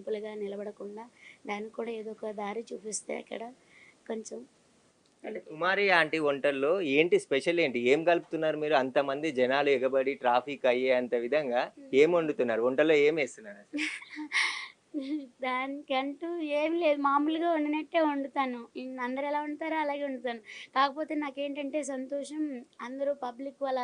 గుంపులుగా నిలబడకుండా దానికి కూడా ఏదో ఒక దారి చూపిస్తే అక్కడ కొంచెం అంటే కుమారి ఆంటీ వంటల్లో ఏంటి స్పెషల్ ఏంటి? ఏం కలుపుతున్నారు మీరు? అంతమంది జనాలు ఎగబడి ట్రాఫిక్ అయ్యేంత విధంగా ఏం వండుతున్నారు? వంటలో ఏమేస్తున్నారు అసలు? దానికంటూ ఏం లేదు. మామూలుగా వండినట్టే వండుతాను. అందరూ ఎలా వండుతారో అలాగే వండుతాను. కాకపోతే నాకేంటంటే సంతోషం, అందరూ పబ్లిక్ వాళ్ళ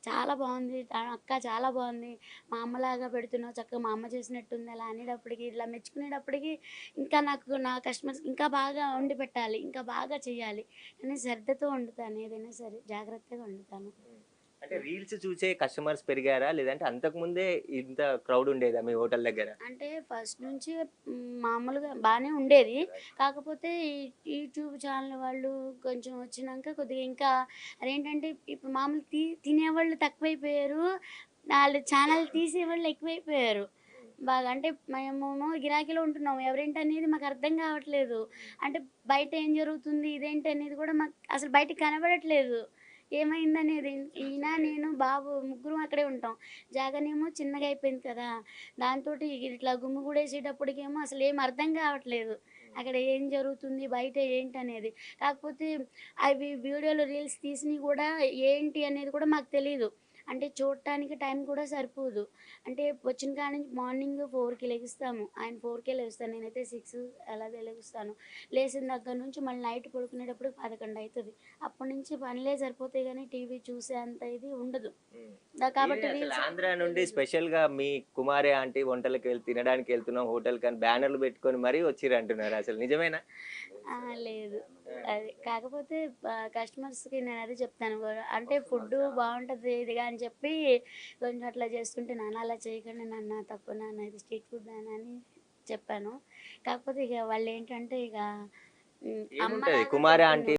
చాలా బావుంది. అక్క చాలా బావుంది. మా అమ్మలాగా పెడుతున్నావు చక్కగా మా అమ్మ చేసినట్టుంది అలా అనేటప్పటికి, ఇట్లా మెచ్చుకునేటప్పటికి ఇంకా నాకు నా కస్టమర్స్‌కి ఇంకా బాగా వండి పెట్టాలి. ఇంకా బాగా చేయాలి అని శ్రద్ధతో వండుతాను. ఏదైనా సరే జాగ్రత్తగా వండుతాను. హ్మ్. అంటే రీల్స్ చూసే కస్టమర్స్ పెరిగారా? లేదంటే అంతకుముందే ఇంత క్రౌడ్ ఉండేదా మీ హోటల్ దగ్గర? అంటే ఫస్ట్ నుంచి మామూలుగా బానే ఉండేది. కాకపోతే ఈ యూట్యూబ్ ఛానల్ వాళ్ళు కొంచెం వచ్చినంక కొద్దిగా ఇంకా అదేంటంటే ఇప్పుడు మామూలు తినేవాళ్ళు తక్కువైపోయారు. ఆళ్ళు ఛానల్ తీసేవాళ్ళు ఎక్కువైపోయారు. బాగా అంటే మేమేమో గిరాకీలో ఉంటున్నాం. ఎవరేంటనేది మాకు అర్థం కావట్లేదు. అంటే బయట ఏం జరుగుతుంది, ఇదేంటనేది కూడా మాకు అసలు బయటకి కనబడట్లేదు. ఏమైందనేది. ఈయన, నేను, బాబు ముగ్గురం అక్కడే ఉంటాం. జాగానేమో చిన్నగా అయిపోయింది కదా! దాంతోటి ఇట్లా గుమిగూడేసేటప్పటికేమో అసలేం అర్థం కావట్లేదు. అక్కడ ఏం జరుగుతుంది? బయట ఏంటనేది. కాకపోతే అవి వీడియోలు, రీల్స్ తీసినయి కూడా ఏంటి అనేది కూడా మాకు తెలీదు. అంటే చూడటానికి టైం కూడా సరిపోదు. అంటే వచ్చిన కాడ నుంచి మార్నింగ్ 4కి లెగుస్తాము. ఆయన 4కే లేస్తాను. నేనైతే 6 అలాగే లెగుస్తాను. లేసిన దగ్గర నుంచి మళ్ళీ నైట్ పడుకునేటప్పటికి 11 అయితది. అప్పటి నుంచి పనులే సరిపోతాయి గానీ టీవీ చూసే అంత ఇది ఉండదు. హ్మ్. ఏది కాబట్టి అసలు రీల్స్ ఆంధ్ర నుండి తెలీదు. స్పెషల్‌గా మీ కుమారి ఆంటీ తినడానికెళ్తున్నాం హోటల్‌కని బ్యానర్‌లు పెట్టుకొని మరీ వచ్చిర్రంటున్నారు. అసలు నిజమేనా? ఆ! లేదు. ఆ! అది. కాకపోతే కస్టమర్స్‌కి నేనదే చెప్తాను. అంటే ఫుడ్డు బావుంటది ఇదిగా అని చెప్పి కొంచెం అట్లా చేస్తుంటే, నాన్న అలా చేయకండి నాన్న తప్పు నాన్న ఇది స్ట్రీట్ ఫుడ్ నాన్న అని చెప్పాను. కాకపోతే ఇక వాళ్ళేంటంటే ఇక ఏముంటది అమ్మలాగా కుమారి ఆంటీ పెడుతున్నావు